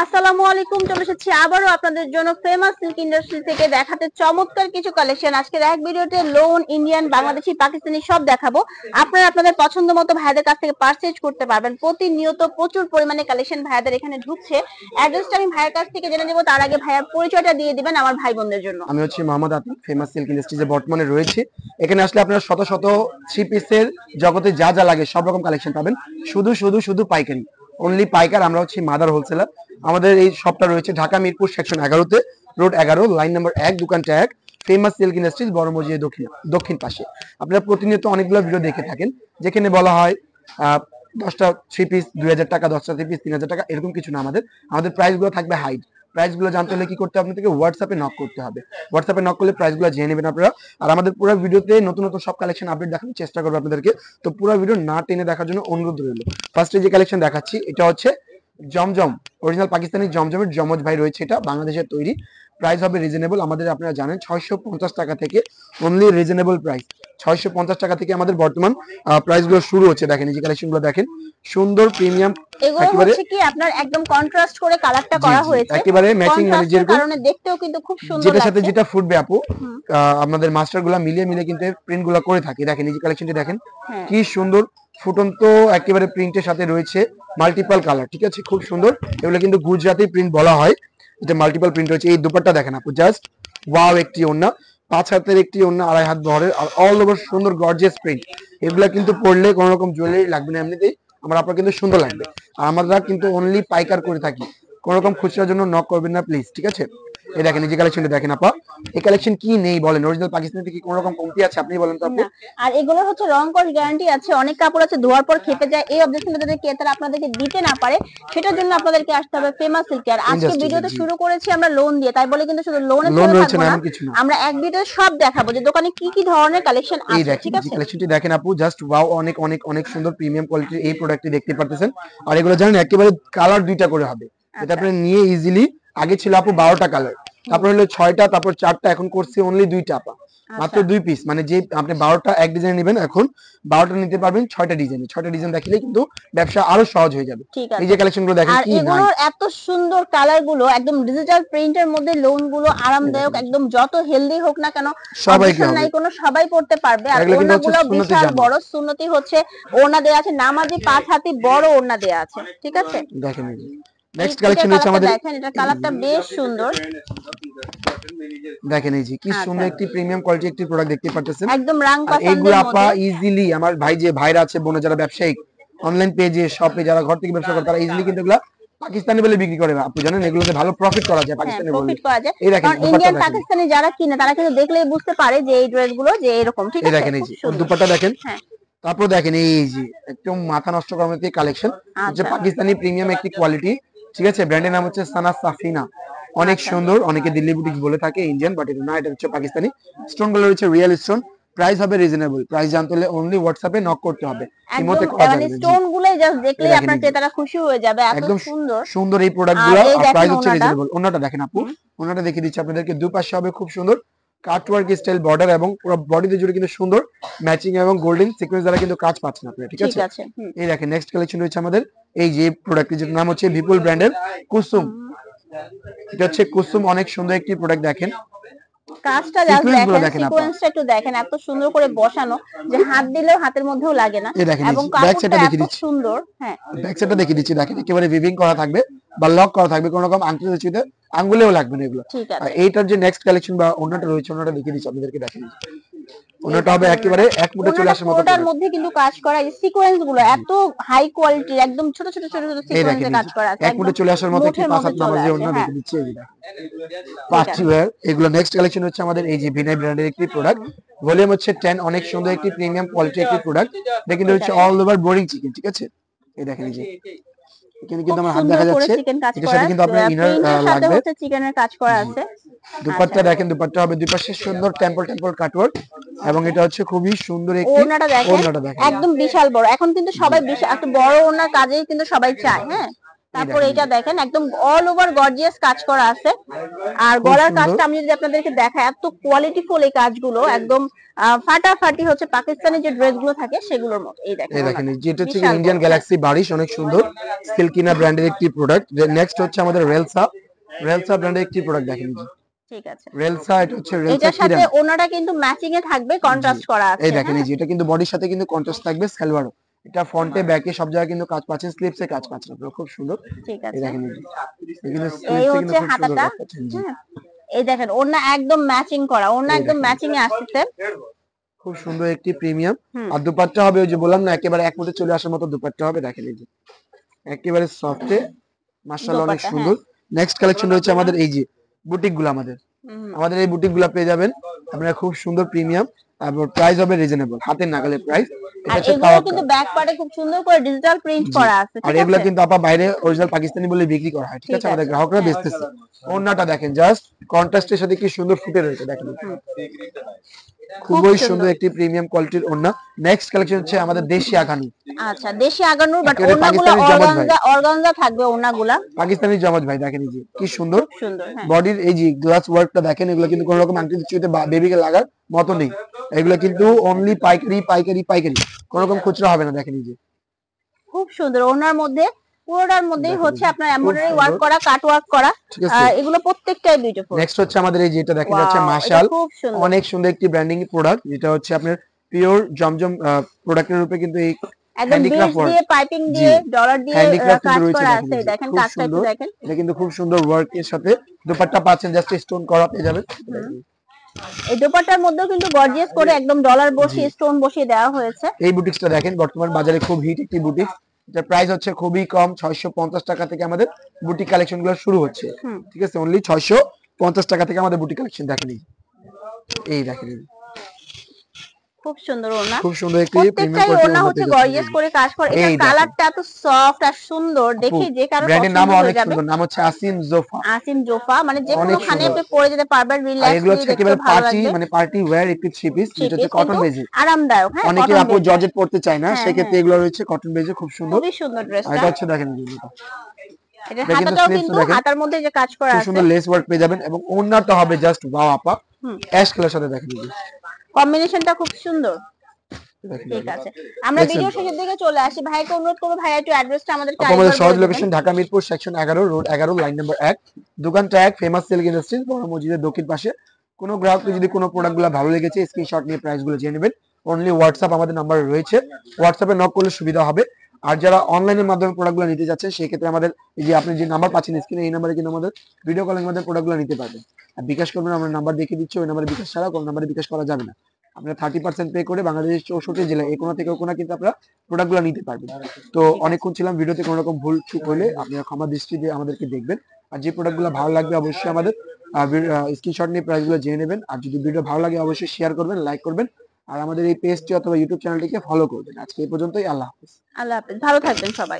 আসসালামু আলাইকুম, চলে এসেছি আবারও আপনাদের জন্য ফেমাস সিল্ক ইন্ডাস্ট্রি থেকে দেখাতে চমৎকার কিছু কালেকশন। আজকের এক ভিডিওতে লোন, ইন্ডিয়ান, বাংলাদেশি, পাকিস্তানি সব দেখাবো। আপনারা আপনাদের পছন্দ মতো ভাইদের কাছ থেকে পারচেজ করতে পারবেন। প্রতিনিয়ত প্রচুর পরিমাণে কালেকশন ভাইদের এখানে ঢুকছে। অ্যাড্রেসটা আমি ভাইয়ের কাছ থেকে জেনে নেবো, তার আগে ভাইয়ার পরিচয়টা দিয়ে দিবেন আমার ভাই বোনদের জন্য। আমি হচ্ছে মোহাম্মদ আতিক, ফেমাস সিল্ক ইন্ডাস্ট্রিজে বর্তমানে রয়েছে। এখানে আসলে আপনারা শত শত থ্রি পিসের জগতে যা যা লাগে সব রকম কালেকশন পাবেন, শুধু শুধু শুধু পাইকারি, অনলি পাইকার। আমরা হচ্ছে মাদার হোলসেলার। আমাদের এই শপটা রয়েছে ঢাকা মিরপুর সেকশন 11-তে, রোড 11, লাইন নাম্বার 1, দোকানটা 1, ফেমাস সিল্ক ইন্ডাস্ট্রিজ, বড় মসজিদের দক্ষিণ পাশে। আপনারা প্রতিনিয়ত অনেকগুলো ভিডিও দেখে থাকেন যেখানে বলা হয় 10টা থ্রি পিস 2000 টাকা, 10টা থ্রি পিস 3000 টাকা, এরকম কিছু না। আমাদের প্রাইস গুলো থাকবে হাইড। প্রাইস গুলো জানতে হলে কি করতে হবে, আপনাদেরকে হোয়াটসঅ্যাপে নক করতে হবে। হোয়াটসঅ্যাপে নক করলে প্রাইস গুলো জেনে নেবেন আপনারা। আর আমাদের পুরো ভিডিওতে নতুন নতুন সব কালেকশন আপডেট দেখানোর চেষ্টা করবো আপনাদেরকে। তো পুরো ভিডিও না টেনে দেখার জন্য অনুরোধ রইল। ফার্স্টে যে কালেকশন দেখাচ্ছি এটা হচ্ছে জমজম, অরিজিনাল পাকিস্তানি জমজমের জমজ ভাই রয়েছে, এটা বাংলাদেশের তৈরি। প্রাইস হবে রিজনেবল, আমাদের আপনারা জানেন 650 টাকা থেকে, অনলি রিজনেবল প্রাইস 650 টাকা থেকে আমাদের বর্তমান প্রাইস গুলো শুরু হচ্ছে। দেখেন এই যে কালেকশন গুলো দেখেন, সুন্দর প্রিমিয়াম, এগুলো হচ্ছে কি আপনার একদম কন্ট্রাস্ট করে কালারটা করা হয়েছে, একেবারে ম্যাচিং, মানে যেরকম কারণে দেখতেও কিন্তু খুব সুন্দর যেটার সাথে লাগছে। যেটা ফুটবে আপু, আপনাদের মাস্টার গুলা মিলিয়ে মিলিয়ে কিন্তু প্রিন্ট গুলা করে থাকি। দেখেন এই যে কালেকশনটি দেখেন, কি সুন্দর ফুটন্ত একেবারে প্রিন্টের সাথে রয়েছে মাল্টিপল কালার, ঠিক আছে, খুব সুন্দর। এগুলো কিন্তু গুজরাটি প্রিন্ট বলা হয়, এটা মাল্টিপল প্রিন্ট রয়েছে। এই দুপাট্টা দেখেন আপু, জাস্ট ওয়াও, একটি ওন্না 5 হাতের, একটি ওন্না 2.5 হাত বহরের, আর অল ওভার সুন্দর গর্জিয়াস প্রিন্ট। এগুলা কিন্তু পরলে কোনো রকম জুয়েলারি লাগবে না, এমনিতেই আমার আপনার কিন্তু সুন্দর লাগবে। আর আমরা কিন্তু অনলি পাইকার করে থাকি, কোন রকম খুচরার জন্য নক করবেন না প্লিজ, ঠিক আছে। এই দেখেন এই যে কালেকশনটা দেখেন আপা, এই কালেকশন কি নেই বলেন, অরিজিনাল পাকিস্তানিতে কি কোন রকম কমতি আছে আপনি বলেন তো আপু? আর এগুলো হচ্ছে রং কস গ্যারান্টি আছে। অনেক কাপড় আছে ধোয়ার পর খেপে যায়, এই অবজেকশনটা যদি ক্রেতারা আপনাদেরকে দিতে না পারে, সেটার জন্য আপনাদেরকে আসতে হবে ফেমাস সিল্কে। আর আজকে ভিডিওতে শুরু করেছি আমরা লোন দিয়ে, তাই বলে কিন্তু শুধু লোনের লোন সাথে রয়েছে থাকবো না না, এমন কিছু না। আমরা এক ভিডিও সব দেখাবো যে দোকানে কি কি ধরনের কালেকশন এই আছে, দেখেন ঠিক যে আছে। কালেকশনটি দেখেন আপু, জাস্ট ওয়াও, অনেক অনেক অনেক সুন্দর প্রিমিয়াম কোয়ালিটির এই প্রোডাক্টটি দেখতে পারতেছেন। আর এগুলো জানেন একেবারে কালার দুইটা করে হবে, যেটা আপনি নিয়ে ইজিলি, আগে ছিল আপু 12টা কালার, তারপর হলো 6টা, তারপর 4টা, এখন করছি অনলি 2টা আপা, মাত্র 2 পিস। মানে যে আপনি 12টা এক ডিজাইন নেবেন, এখন 12টা নিতে পারবেন 6টা ডিজাইন। 6টা ডিজাইন দেখলে কিন্তু ব্যবসা আরো সহজ হয়ে যাবে। এই যে কালেকশন গুলো দেখেন, আর কি এগুলোর এত সুন্দর কালার গুলো, একদম ডিজিটাল প্রিন্টের মধ্যে লোন গুলো আরামদায়ক, একদম যত হেলদি হোক না কেন, সবাইকে হবে, নাই কোনো, সবাই পড়তে পারবে। আর এগুলো কিন্তু হচ্ছে ওড়নাগুলো সুন্নতি বিশাল জামা। বড়, সুন্নতি হচ্ছে ওড়না দেয়া আছে, নামাজি 5 হাতি বড় ওড়না দেয়া আছে, ঠিক আছে। দেখেন এই যে নেক্সট কালেকশন হচ্ছে আমাদের, দেখেন এটা কালারটা বেশ সুন্দর। দেখেন এই যে কি সুন্দর একটি প্রিমিয়াম কোয়ালিটি একটি প্রোডাক্ট দেখতে পাচ্ছেন, একদম রাং আর এইগুলো পাসান্দের আপা মধ্যে। ইজিলি আমার ভাই যে ভাইরা আছে, বোন যারা ব্যবসায়িক অনলাইন পেজে শপে যারা ঘর থেকে ব্যবসা করে, তারা ইজিলি কিন্তু এগুলা পাকিস্তানি বলে বিক্রি করে। আপনি জানেন এগুলোতে ভালো প্রফিট করা যায় পাকিস্তানি বলে। প্রফিট করা যায়, এই দেখেন কারণ দুপাট্টা ইন্ডিয়ান দেখেন, পাকিস্তানি যারা কিনে তারা কিন্তু দেখলেই বুঝতে পারে যে এই ড্রেসগুলো যে এরকম, ঠিক এই আছে। দেখেন এই যে দুপাট্টা দেখেন, তারপর দেখেন এই যে একদম মাথা নষ্ট করার মতো কালেকশন, হচ্ছে পাকিস্তানি প্রিমিয়াম একটি কোয়ালিটি, ঠিক আছে। ব্র্যান্ডের নাম হচ্ছে সানা সাফিনা, অনেক সুন্দর। অনেকে দিল্লি বুটিক বলে থাকে, ইন্ডিয়ান, বাট এটা না, এটা হচ্ছে পাকিস্তানি। স্টোন গুলো রয়েছে রিয়েল স্টোন। প্রাইস হবে রিজনেবল, প্রাইস জানতে হলে অনলি হোয়াটসঅ্যাপে নক করতে হবে, ইমোতে করা যাবে না। স্টোন গুলাই জাস্ট দেখলেই আপনার ক্রেতারা খুশি হয়ে যাবে, এত একদম সুন্দর সুন্দর এই প্রোডাক্ট গুলো। আর প্রাইস হচ্ছে রিজনেবল। ওনাটা দেখেন আপু, ওনাটা দেখিয়ে দিচ্ছি আপনাদেরকে, দুপাশে হবে খুব সুন্দর কাটওয়ার্ক স্টাইল বর্ডার, এবং পুরো বডিতে জুড়ে কিন্তু সুন্দর ম্যাচিং এবং গোল্ডেন সিকোয়েন্স দ্বারা কিন্তু কাজ পাচ্ছেন আপনারা, ঠিক আছে। এই দেখেন নেক্সট কালেকশন রয়েছে আমাদের, এই যে প্রোডাক্টের যেটার নাম হচ্ছে বিপুল ব্র্যান্ডের কুসুম। এটা হচ্ছে কুসুম, অনেক সুন্দর একটি প্রোডাক্ট। দেখেন কাজটা জাস্ট দেখেন, সিকোয়েন্সটা একটু দেখেন, এত সুন্দর করে বসানো যে হাত দিলেও হাতের মধ্যেও লাগে না, এবং কাপড়টা এত সুন্দর। হ্যাঁ, ব্যাক সাইডটা দেখিয়ে দিচ্ছি, দেখেন একেবারে ভিভিং করা থাকবে বা লক করা থাকবে, কোনো রকম আংটি রয়েছে আঙ্গুলেও লাগবে না এগুলো। আর এইটার যে নেক্সট কালেকশন বা ওন্নাটা রয়েছে, ওন্নাটা দেখিয়ে দিচ্ছি আপনাদেরকে, দেখেন ওন্নাটা হবে একেবারে এক মুঠে চলে আসার মতো। ওটার মধ্যে কিন্তু কাজ করা, এই সিকোয়েন্স গুলো এত হাই কোয়ালিটির, একদম ছোট ছোট ছোট ছোট সিকোয়েন্সে কাজ করা আছে, এক মুঠে চলে আসার মতো একটি পাঁচ হাত নামাজে ওন্না দেখিয়ে দিচ্ছি। এই যে পার্টি ওয়্যার, এগুলো নেক্সট কালেকশন হচ্ছে আমাদের এই যে ভিনাই ব্র্যান্ডের একটি প্রোডাক্ট, ভলিউম হচ্ছে 10, অনেক সুন্দর একটি প্রিমিয়াম কোয়ালিটি একটি প্রোডাক্ট। এটা কিন্তু হচ্ছে অল ওভার বোরিং চিকেন, ঠিক আছে। এই দেখেন এই যে এখানে কিন্তু আমার হাত দেখা যাচ্ছে, এটার সাথে কিন্তু আপনার ইনার লাগবে, হচ্ছে চিকেনের কাজ করা আছে। দুপাট্টা দেখেন, দুপাট্টা হবে দুই পাশে সুন্দর টেম্পল টেম্পল কাটওয়ার্ক, এবং এটা হচ্ছে খুবই সুন্দর একটি ওড়নাটা দেখেন, একদম বিশাল বড়। এখন কিন্তু সবাই বিশাল একটা বড় ওড়নার কাজেই কিন্তু সবাই চায়, হ্যাঁ। তারপর এটা দেখেন একদম অল ওভার গর্জিয়াস কাজ করা আছে। আর গলার কাজটা আমি যদি আপনাদেরকে দেখাই, এত কোয়ালিটিফুল এই কাজগুলো, একদম ফাটাফাটি হচ্ছে পাকিস্তানি যে ড্রেসগুলো থাকে সেগুলোর মতো। এই দেখেন, এই দেখেন যেটা হচ্ছে ইন্ডিয়ান গ্যালাক্সি বারিশ, অনেক সুন্দর সিল্কিনা ব্র্যান্ডের একটি প্রোডাক্ট। নেক্সট হচ্ছে আমাদের রেলসা, রেলসা ব্র্যান্ডের একটি প্রোডাক্ট দেখেন। ঠিক আছে, রেলসা, এটা হচ্ছে রেলসা এটার সাথে ওনাটা কিন্তু ম্যাচিং এ থাকবে, কন্ট্রাস্ট করা আছে। এই দেখেন এই যে এটা কিন্তু বডির সাথে কিন্তু কন্ট্রাস্ট থাকবে, সালোয়ারও এটা ফ্রন্টে ব্যাকে সব জায়গায় কিন্তু কাজ পাচ্ছেন, স্লিপসে কাজ পাচ্ছেন, আপনারা খুব সুন্দর। ঠিক আছে, এই দেখেন এই হচ্ছে হাতাটা। এই দেখেন ওড়না একদম ম্যাচিং করা, ওড়না একদম ম্যাচিং এ আসছে, খুব সুন্দর একটি প্রিমিয়াম। আর দুপাট্টা হবে ওই যে বললাম না, একেবারে এক মুঠে চলে আসার মতো দুপাট্টা হবে। দেখেন এই যে একেবারে সফটে, মাশাআল্লাহ অনেক সুন্দর। নেক্সট কালেকশন রয়েছে আমাদের এই যে বুটিক গুলো, আমাদের এই বুটিক গুলা পেয়ে যাবেন আপনারা, খুব সুন্দর প্রিমিয়াম। তারপর প্রাইস হবে রিজনেবল, হাতের নাগালে প্রাইস। আর এগুলো কিন্তু ব্যাক পার্টে খুব সুন্দর করে ডিজিটাল প্রিন্ট করা আছে। আর এগুলো কিন্তু আপা বাইরে অরিজিনাল পাকিস্তানি বলে বিক্রি করা হয়, ঠিক আছে, আমাদের গ্রাহকরা বেচতেছে। ওন্নাটা দেখেন জাস্ট কন্ট্রাস্টের সাথে কি সুন্দর ফুটে রয়েছে, দেখেন খুবই সুন্দর একটি প্রিমিয়াম কোয়ালিটির ওন্না। নেক্সট কালেকশন হচ্ছে আমাদের দেশি আগানু। আচ্ছা, দেশি আগানুর, বাট ওন্নাগুলো অর্গানজা থাকবে, ওন্নাগুলো পাকিস্তানি জমজ ভাই। দেখেন এই যে কি সুন্দর সুন্দর বডির এই যে গ্লাস ওয়ার্কটা দেখেন, এগুলো কিন্তু কোনো রকম আংটি চুইতে বেবিকে লাগার মতো নেই, এগুলো কিন্তু অনলি পাইকারি পাইকারি পাইকারি, কোনো রকম খুচরা হবে না। দেখেন এই যে খুব সুন্দর, ওনার মধ্যে পুরোটার মধ্যেই হচ্ছে আপনার এমব্রয়ডারি ওয়ার্ক করা, কাট ওয়ার্ক করা, এগুলো প্রত্যেকটাই বিউটিফুল। নেক্সট হচ্ছে আমাদের এই যেটা দেখেন হচ্ছে মাশাল, অনেক সুন্দর একটি ব্র্যান্ডিং প্রোডাক্ট, যেটা হচ্ছে আপনার পিওর জমজম প্রোডাক্টের রূপে কিন্তু এই একদম বেস দিয়ে পাইপিং দিয়ে ডলার দিয়ে কাজ করা আছে। দেখেন কাজটা একটু দেখেন, এটা কিন্তু খুব সুন্দর ওয়ার্কের সাথে দোপাট্টা পাচ্ছেন, জাস্ট স্টোন করা পেয়ে যাবেন। এই দোপাট্টার মধ্যেও কিন্তু গর্জিয়াস করে একদম ডলার বসিয়ে স্টোন বসিয়ে দেওয়া হয়েছে। এই বুটিকটা দেখেন বর্তমান বাজারে খুব হিট একটি বুটিক, যার প্রাইস হচ্ছে খুবই কম, 650 টাকা থেকে আমাদের বুটিক কালেকশন গুলো শুরু হচ্ছে, ঠিক আছে, অনলি 650 টাকা থেকে আমাদের বুটিক কালেকশন। দেখেন এই দেখেন খুব সুন্দর ওড়না, খুব সুন্দর একটি প্রত্যেকটাই ওড়না হচ্ছে গর্জিয়াস করে কাজ করা। এটা কালারটা এত সফট আর সুন্দর, দেখি যে কারো ব্র্যান্ডের নাম অনেক সুন্দর, নাম হচ্ছে আসিম জোফা। আসিম জোফা, মানে যে কোনো খানে আপনি পরে যেতে পারবেন, রিল্যাক্স এগুলো হচ্ছে একেবারে পার্টি, মানে পার্টি ওয়্যার একটি থ্রি পিস, যেটা হচ্ছে কটন বেজে, আরামদায়ক। হ্যাঁ, অনেকে আপু জর্জেট পড়তে চায় না, সেক্ষেত্রে এগুলো রয়েছে কটন বেজে, খুব সুন্দর, খুবই সুন্দর ড্রেসটা। এটা হচ্ছে দেখেন এটা হাতাটাও কিন্তু হাতার মধ্যে যে কাজ করা আছে, খুব সুন্দর লেস ওয়ার্ক পেয়ে যাবেন, এবং ওড়নাটা হবে জাস্ট ওয়াও আপা, অ্যাশ কালার সাথে দেখেন কম্বিনেশনটা খুব সুন্দর। ঠিক আছে, আমরা ভিডিও শেষের দিকে চলে আসি। ভাইকে অনুরোধ করব, ভাই একটু অ্যাড্রেসটা আমাদেরকে আরেকবার বলে দিবেন। সহজ location Dhaka Mirpur section 11 road 11 line number 1, দোকানটা এক ফেমাস সিল্ক ইন্ডাস্ট্রিজ বড় মসজিদের দক্ষিণ পাশে। কোনো গ্রাহককে যদি কোনো প্রোডাক্টগুলো ভালো লেগেছে, স্ক্রিনশট নিয়ে প্রাইসগুলো জেনে নেবেন। অনলি হোয়াটসঅ্যাপ আমাদের নাম্বার রয়েছে, হোয়াটসঅ্যাপে নক করলে সুবিধা হবে। আর যারা অনলাইনের মাধ্যমে প্রোডাক্টগুলো নিতে যাচ্ছেন, সেই ক্ষেত্রে আমাদের এই যে আপনি যে নাম্বার পাচ্ছেন স্ক্রিনে, এই নাম্বারে কিন্তু আমাদের ভিডিও কলের মাধ্যমে প্রোডাক্টগুলো নিতে পারবেন। আর বিকাশ করবেন, আমরা নাম্বার দেখিয়ে দিচ্ছি, ওই নাম্বারে বিকাশ ছাড়া কোনো নাম্বারে বিকাশ করা যাবে না। আপনারা 30% পে করে বাংলাদেশের 64 জেলায় কোনো থেকে কোনো কিন্তু আপনারা প্রোডাক্টগুলো নিতে পারবেন। তো অনেকক্ষণ ছিলাম ভিডিওতে, কোনো রকম ভুল চুক হলে আপনারা ক্ষমা দৃষ্টি দিয়ে আমাদেরকে দেখবেন। আর যে প্রোডাক্টগুলো ভালো লাগবে অবশ্যই আমাদের স্ক্রিনশট নিয়ে প্রাইসগুলো জেনে নেবেন। আর যদি ভিডিও ভালো লাগে অবশ্যই শেয়ার করবেন, লাইক করবেন, আর আমাদের এই পেজটি অথবা ইউটিউব চ্যানেলটিকে ফলো করবেন। আজকে এই পর্যন্তই, আল্লাহ হাফেজ। আল্লাহ হাফেজ, ভালো থাকবেন সবাই।